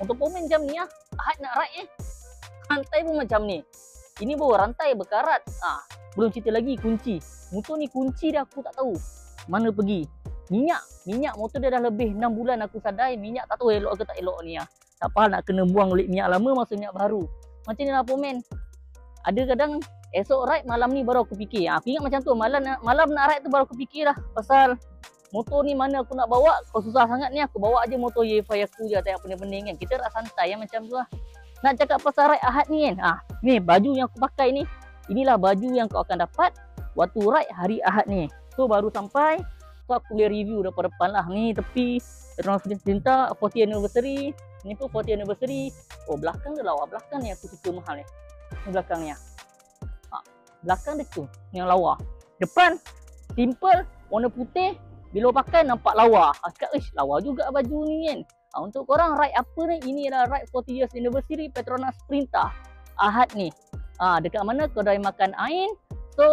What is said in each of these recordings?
Untuk komen jam ni Ahad nak ride rantai pun macam ni. Ini bawa rantai berkarat. Belum cerita lagi kunci. Motor ni kunci dah aku tak tahu mana pergi. Minyak motor dia dah lebih 6 bulan aku sadai. Minyak tak tahu elok ke tak elok ni. Tak faham nak kena buang balik minyak lama masuk minyak baru. Macam ni lah komen. Ada kadang esok ride malam ni baru aku fikir. Aku ingat macam tu, malam nak ride tu baru aku fikir lah. Pasal motor ni mana aku nak bawa. Kalau susah sangat ni aku bawa aje motor Yefai aku je. Tak payah pening-pening kan. Kita rak santai macam tu lah. Nak cakap pasal ride Ahad ni kan. Ni baju yang aku pakai ni. Inilah baju yang kau akan dapat waktu ride hari Ahad ni. So baru sampai. So aku boleh review depan lah. Ni tepi Petronas Printa 40th anniversary. Ni pun 40th anniversary. Oh belakang dia lawa. Belakang ni aku suka mahal ni. Ni belakang ni belakang dia tu yang lawa. Depan simple warna putih. Bila pakai nampak lawa. Cakap lawa juga baju ni kan. Untuk korang ride apa ni? Ini adalah ride 40 years anniversary Petronas Printa Ahad ni. Dekat mana? Kedai makan Ain. So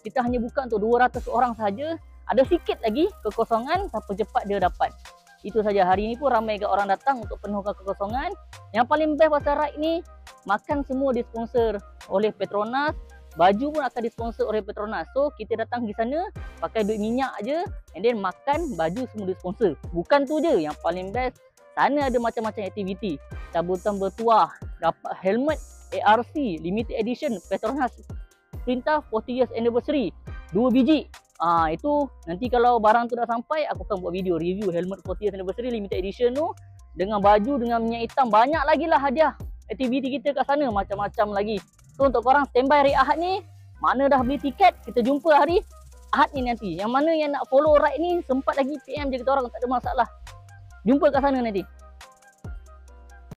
kita hanya buka untuk 200 orang saja. Ada sikit lagi kekosongan. Siapa cepat dia dapat. Itu saja. Hari ni pun ramai kat orang datang untuk penuhkan kekosongan. Yang paling best pasal ride ni, makan semua disponsor oleh Petronas. Baju pun akan disponsor oleh Petronas. So kita datang di sana pakai duit minyak aje, and then makan, baju semua disponsor. Bukan tu je, yang paling best, sana ada macam-macam aktiviti. Cabutan bertuah, dapat helmet ARC limited edition Petronas Printa 40 years anniversary 2 biji. Itu nanti kalau barang tu dah sampai, aku akan buat video review helmet 40 years anniversary limited edition tu dengan baju, dengan minyak hitam. Banyak lagi lah hadiah aktiviti kita kat sana, macam-macam lagi. So untuk korang standby hari Ahad ni, mana dah beli tiket, kita jumpa hari Ahad ni nanti. Yang mana yang nak follow ride ni, sempat lagi PM je kita orang, tak ada masalah. Jumpa kat sana nanti.